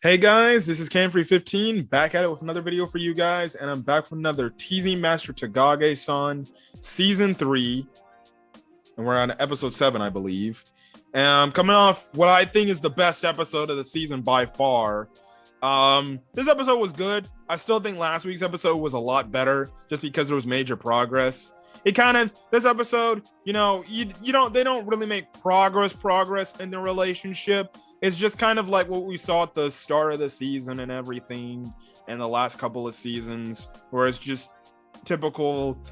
Hey guys, this is Camfrey15 back at it with another video for you guys, and I'm back with another Teasing Master Takagi-san season 3, and we're on episode 7, I believe. And I'm coming off what I think is the best episode of the season by far. This episode was good. I still think last week's episode was a lot better just because there was major progress. This episode, they don't really make progress in the relationship. It's just kind of like what we saw at the start of the season and everything, and the last couple of seasons, where it's just typical,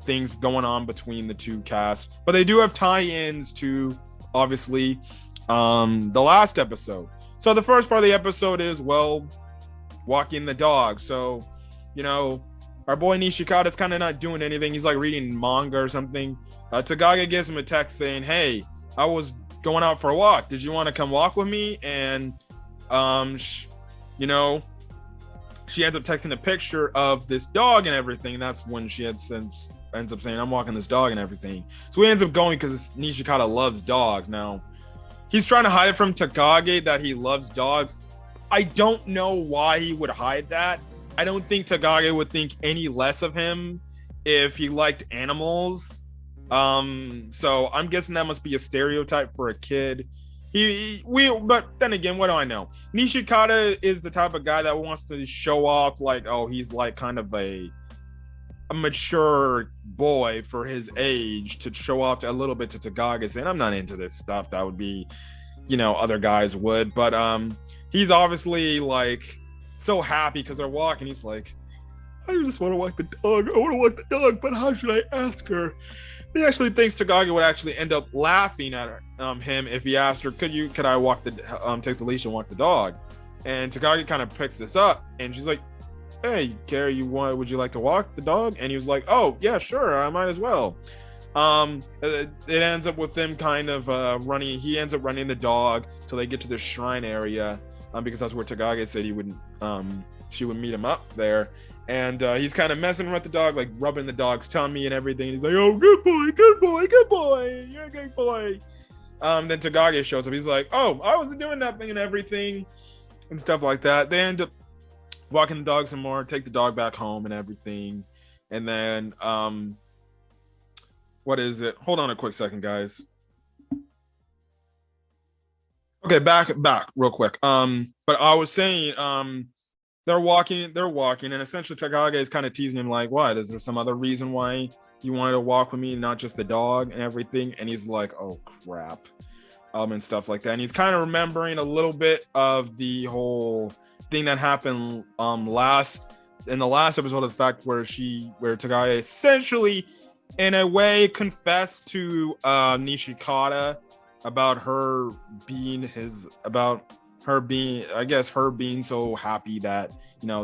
things going on between the two casts. But they do have tie-ins to, obviously, the last episode. So the first part of the episode is, walking the dog. So, our boy Nishikata is kind of not doing anything. He's like reading manga or something. Takagi gives him a text saying, "Hey, I was going out for a walk. Did you want to come walk with me?" And, she ends up texting a picture of this dog and everything. That's when she ends up saying, "I'm walking this dog" and everything. So he ends up going because Nishikata loves dogs. Now, he's trying to hide it from Takagi that he loves dogs. I don't know why he would hide that. I don't think Takagi would think any less of him if he liked animals. So I'm guessing that must be a stereotype for a kid. But then again, what do I know? Nishikata is the type of guy that wants to show off, like, oh, he's like kind of a mature boy for his age, to show off a little bit to Takagi, saying, "I'm not into this stuff." That would be, other guys would, but he's obviously like so happy because they're walking. He's like, "I just want to walk the dog. I want to walk the dog, but how should I ask her?" He actually thinks Takagi would actually end up laughing at him if he asked her, "Could I take the leash and walk the dog?" And Takagi kind of picks this up, and she's like, "Hey, Carrie, would you like to walk the dog?" And he was like, "Oh yeah, sure, I might as well." It ends up with them kind of running. He ends up running the dog till they get to the shrine area, because that's where Takagi said she would meet him up there. And he's kind of messing with the dog, like rubbing the dog's tummy and everything. He's like, "Oh, good boy, good boy, good boy, you're a good boy." Then Takagi shows up. He's like, "Oh, I wasn't doing nothing," and everything and stuff like that. They end up walking the dog some more, take the dog back home and everything. And then what is it? Hold on a quick second, guys. Okay, back real quick. But I was saying, they're walking, and essentially Takagi is kind of teasing him, like, "What? Is there some other reason why you wanted to walk with me, not just the dog and everything?" And he's like, "Oh crap," and stuff like that. And he's kind of remembering a little bit of the whole thing that happened in the last episode, of the fact where Takagi essentially, in a way, confessed to Nishikata about her being so happy that,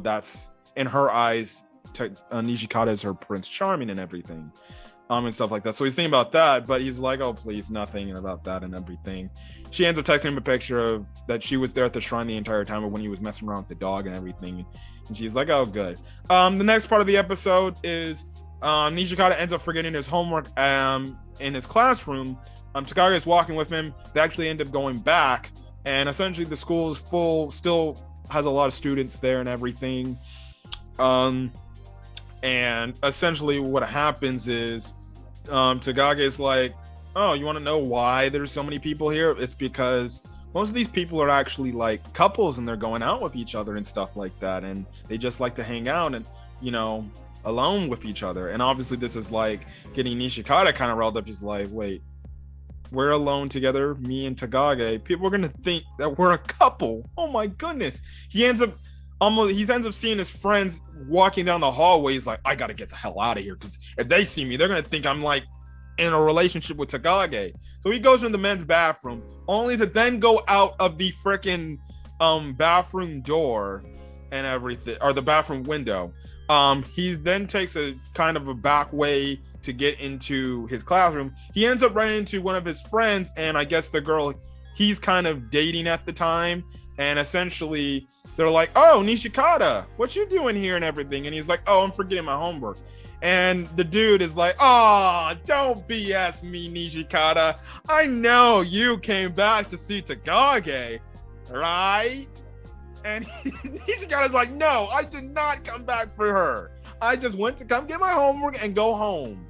that's, in her eyes, Nishikata is her Prince Charming and everything, and stuff like that. So he's thinking about that, but he's like, "Oh please, nothing about that and everything." She ends up texting him a picture of that she was there at the shrine the entire time, but when he was messing around with the dog and everything, and she's like, "Oh good." The next part of the episode is Nishikata ends up forgetting his homework in his classroom. Takagi is walking with him. They actually end up going back, and essentially the school is full, still has a lot of students there and everything. And essentially what happens is, Takagi is like, "Oh, you want to know why there's so many people here? It's because most of these people are actually like couples, and they're going out with each other and stuff like that, and they just like to hang out and, alone with each other." And obviously this is like getting Nishikata kind of riled up. He's like, "Wait, we're alone together, me and Takagi. People are gonna think that we're a couple. Oh my goodness." He ends up seeing his friends walking down the hallway. He's like, "I gotta get the hell out of here, because if they see me, they're gonna think I'm like in a relationship with Takagi." So he goes in the men's bathroom, only to then go out of the freaking bathroom door and everything, or the bathroom window. He then takes a kind of a back way to get into his classroom. He ends up running into one of his friends, and I guess the girl he's kind of dating at the time, and essentially they're like, "Oh, Nishikata, what you doing here?" and everything. And he's like, "Oh, I'm forgetting my homework." And the dude is like, "Oh, don't BS me, Nishikata. I know you came back to see Takagi." right? And Nishikata's like, no, I did not come back for her. I just went to come get my homework and go home.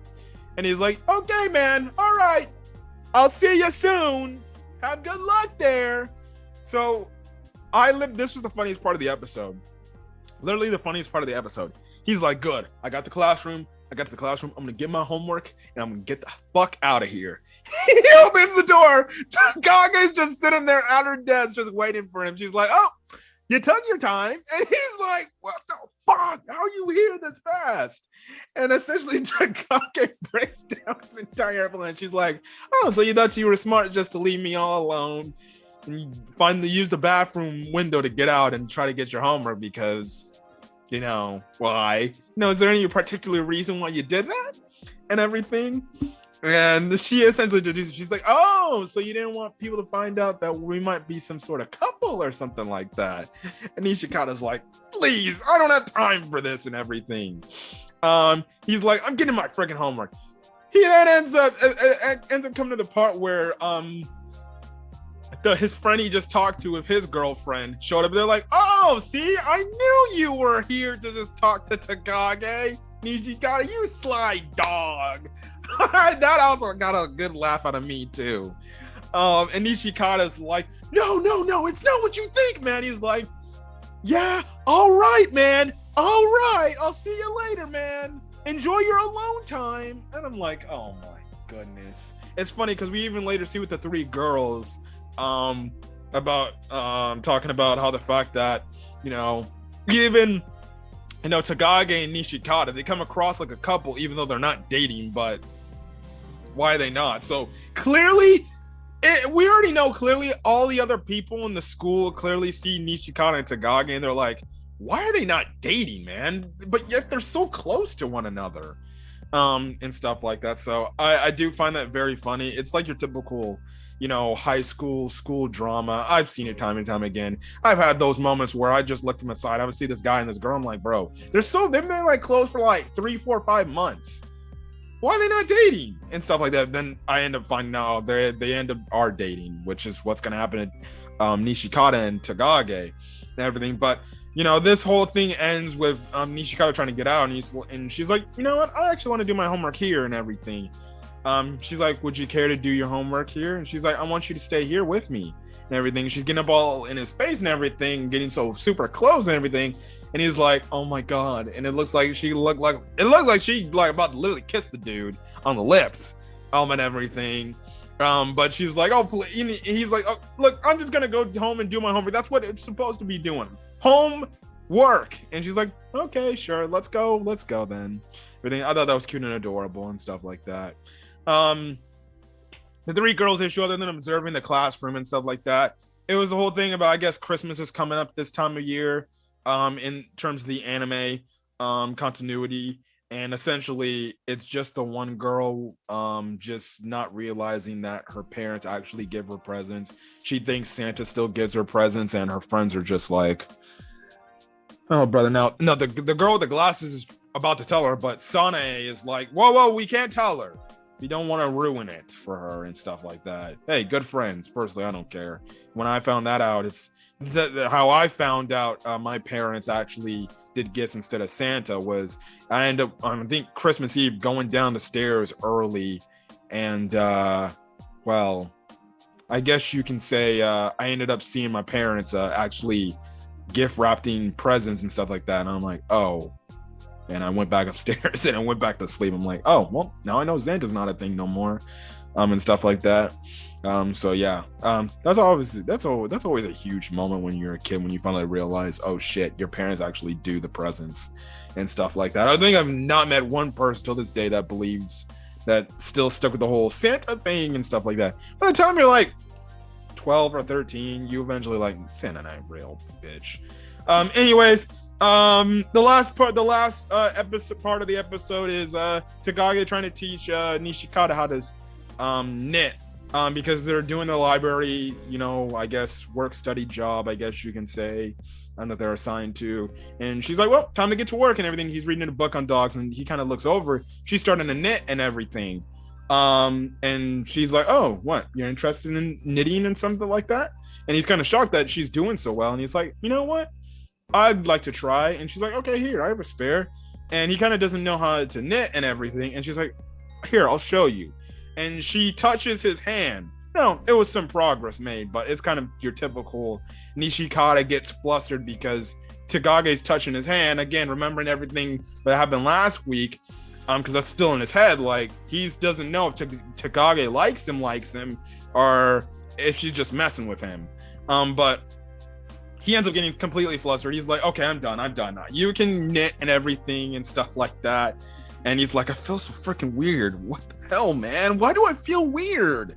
And he's like, okay, man, all right. I'll see you soon. Have good luck there. So this was the funniest part of the episode. Literally the funniest part of the episode. He's like, good, I got to the classroom. I'm gonna get my homework and I'm gonna get the fuck out of here. He opens the door. Takage's just sitting there at her desk, just waiting for him. She's like, oh, you took your time. And he's like, what the fuck? How are you here this fast? And essentially Takagi breaks down his entire plan. She's like, oh, so you thought you were smart just to leave me all alone and you finally use the bathroom window to get out and try to get your homework because, you know, why? You know, is there any particular reason why you did that and everything? And she essentially deduces, she's like, oh, so you didn't want people to find out that we might be some sort of couple or something like that. And Nishikata's like, please, I don't have time for this and everything. He's like, I'm getting my freaking homework. He then ends up coming to the part where his friend he just talked to with his girlfriend showed up. They're like, oh, see, I knew you were here to just talk to Takagi. Nishikata, you sly dog. That also got a good laugh out of me too. And Nishikata's like, no, it's not what you think, man. He's like, yeah, all right, man. All right, I'll see you later, man. Enjoy your alone time. And I'm like, oh my goodness. It's funny because we even later see with the three girls about talking about how the fact that, you know, even, you know, Takagi and Nishikata, they come across like a couple even though they're not dating, but why are they not? So clearly we already know clearly all the other people in the school clearly see Nishikata and Takagi and they're like, why are they not dating, man? But yet they're so close to one another and stuff like that. So I do find that very funny. It's like your typical, you know, high school drama. I've seen it time and time again. I've had those moments where I just look from the side. I would see this guy and this girl. I'm like, bro, they've been like close for like 3, 4, 5 months. Why are they not dating and stuff like that? Then I end up finding out they end up are dating, which is what's gonna happen at Nishikata and Takagi and everything. But you know, this whole thing ends with Nishikata trying to get out, and she's like, you know what? I actually want to do my homework here and everything. She's like, would you care to do your homework here? And she's like, I want you to stay here with me and everything. She's getting up all in his face and everything, getting so super close and everything. And he's like, oh my God. And it looks like she about to literally kiss the dude on the lips, and everything. But she's like, oh, please. He's like, oh, look, I'm just gonna go home and do my homework. That's what it's supposed to be doing. Homework. And she's like, okay, sure, let's go then. Everything. I thought that was cute and adorable and stuff like that. The three girls issue, other than observing the classroom and stuff like that, it was the whole thing about, I guess Christmas is coming up this time of year, in terms of the anime continuity, and essentially it's just the one girl just not realizing that her parents actually give her presents. She thinks Santa still gives her presents, and her friends are just like, oh brother, no, the girl with the glasses is about to tell her, but Sanae is like, whoa, we can't tell her. We don't want to ruin it for her and stuff like that. Hey, good friends. Personally, I don't care. When I found that out, it's how I found out my parents actually did gifts instead of Santa was I end up, I think Christmas Eve, going down the stairs early, and well, I guess you can say I ended up seeing my parents actually gift wrapping presents and stuff like that, and I'm like, oh. And I went back upstairs and I went back to sleep. I'm like, oh, well, now I know Santa's not a thing no more, and stuff like that. So yeah, that's always a huge moment when you're a kid, when you finally realize, oh shit, your parents actually do the presents and stuff like that. I think I've not met one person till this day that believes that still stuck with the whole Santa thing and stuff like that. By the time you're like 12 or 13, you eventually like, Santa ain't real, bitch. Anyways. The last part of the episode is Takagi trying to teach Nishikata how to knit, because they're doing the library, you know, I guess work study job, I guess you can say, that they're assigned to. And she's like, well, time to get to work and everything. He's reading a book on dogs, and he kind of looks over. She's starting to knit and everything. And she's like, oh, what, you're interested in knitting and something like that? And he's kind of shocked that she's doing so well, and he's like, you know what, I'd like to try. And she's like, okay, here, I have a spare. And he kind of doesn't know how to knit and everything, and she's like, here, I'll show you. And she touches his hand. No, it was some progress made, but it's kind of your typical Nishikata gets flustered because Takagi's touching his hand again, remembering everything that happened last week, because that's still in his head. Like, he doesn't know if Takagi likes him, or if she's just messing with him. But he ends up getting completely flustered. He's like, okay, I'm done now. You can knit and everything and stuff like that. And he's like, I feel so freaking weird. What the hell, man? Why do I feel weird?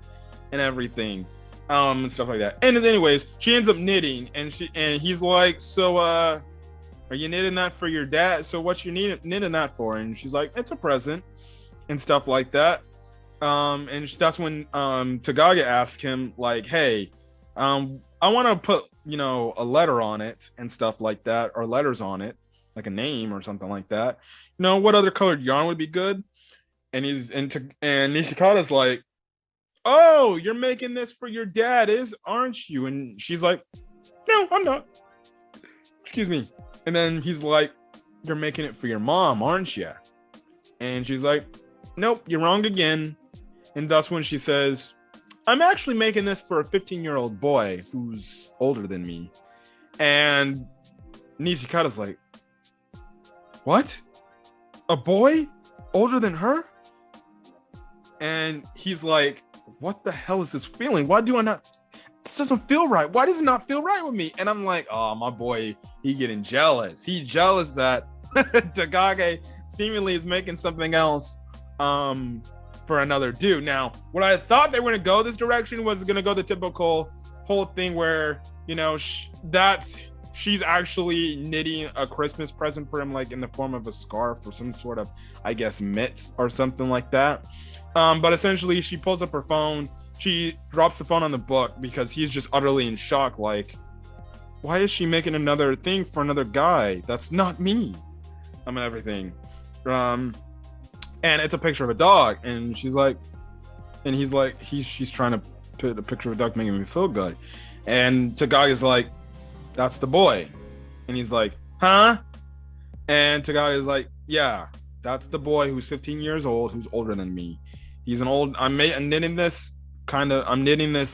And everything. And stuff like that. And anyways, she ends up knitting, and he's like, so are you knitting that for your dad? So what you knitting that for? And she's like, it's a present and stuff like that. And that's when Takagi asked him, like, hey, I want to put, a letter on it and stuff like that, or letters on it, like a name or something like that. What other colored yarn would be good? And Nishikata's like, oh, you're making this for your dad, aren't you? And she's like, no, I'm not. Excuse me. And then he's like, you're making it for your mom, aren't you? And she's like, nope, you're wrong again. And that's when she says, I'm actually making this for a 15-year-old boy who's older than me. And Nishikata's like, what? A boy older than her? And he's like, what the hell is this feeling? Why do I not? This doesn't feel right. Why does it not feel right with me? And I'm like, oh, my boy, he getting jealous. He jealous that Takagi seemingly is making something else for another dude. Now, what I thought they were going to go this direction was going to go the typical whole thing where, she's actually knitting a Christmas present for him, like in the form of a scarf or some sort of, I guess, mitts or something like that. But essentially, she pulls up her phone. She drops the phone on the book because he's just utterly in shock. Like, why is she making another thing for another guy? That's not me. Everything. And it's a picture of a dog. And she's like, and he's like, she's trying to put a picture of a dog making me feel good. And Takagi's like, that's the boy. And he's like, huh? And Takagi is like, yeah, that's the boy who's 15 years old, who's older than me. He's an old, I'm knitting this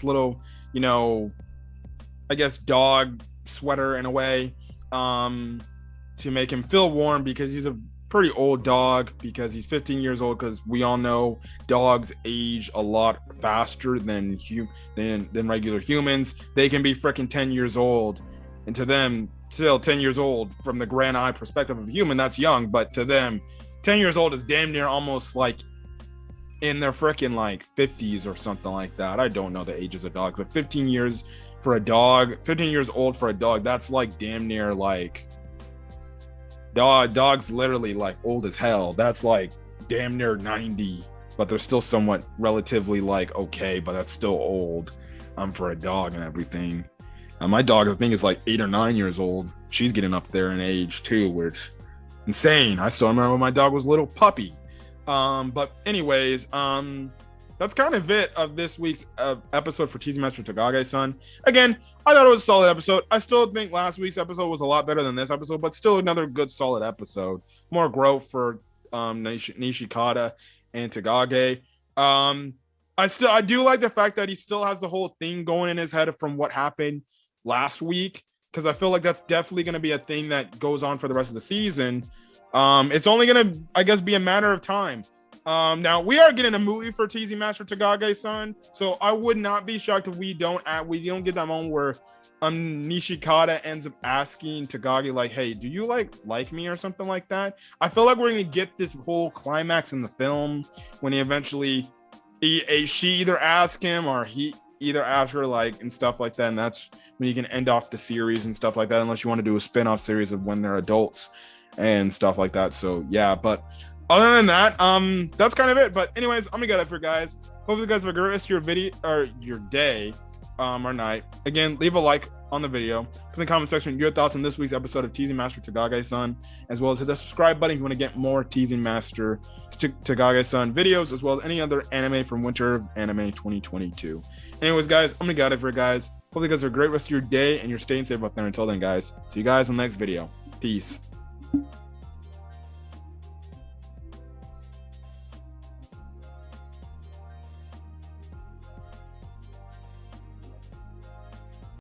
little, I guess dog sweater in a way, to make him feel warm, because he's a pretty old dog, because he's 15 years old, because we all know dogs age a lot faster than regular humans. They can be freaking 10 years old, and to them, still 10 years old from the grand eye perspective of a human, that's young, but to them, 10 years old is damn near almost like in their freaking like 50s or something like that. I don't know the ages of dogs, but 15 years old for a dog, that's like damn near like dogs literally like old as hell. That's like damn near 90, but they're still somewhat relatively like okay, but that's still old for a dog and everything. My dog, I think, is like 8 or 9 years old. She's getting up there in age too, which insane. I still remember when my dog was a little puppy. But anyways, that's kind of it of this week's episode for Teasing Master Takagi-san. Again, I thought it was a solid episode. I still think last week's episode was a lot better than this episode, but still another good solid episode. More growth for Nishikata and Takagi. I do like the fact that he still has the whole thing going in his head from what happened last week, because I feel like that's definitely going to be a thing that goes on for the rest of the season. It's only going to, I guess, be a matter of time. Now we are getting a movie for Teasing Master Takagi-san, so I would not be shocked if we don't get that moment where Nishikata ends up asking Takagi like, hey, do you like me or something like that. I feel like we're going to get this whole climax in the film when he eventually she either asks him or he either asks her, like, and stuff like that, and that's when you can end off the series and stuff like that, unless you want to do a spin-off series of when they're adults and stuff like that. So yeah, but other than that, that's kind of it. But anyways, I'm gonna get it for guys. Hopefully you guys have a great rest of your video or your day or night. Again, leave a like on the video. Put in the comment section your thoughts on this week's episode of Teasing Master Takagi-san, as well as hit the subscribe button if you want to get more Teasing Master Takagi-san videos, as well as any other anime from Winter of Anime 2022. Anyways, guys, I'm gonna get out of here, guys. Hope you guys have a great rest of your day and you're staying safe out there. Until then, guys, see you guys in the next video. Peace.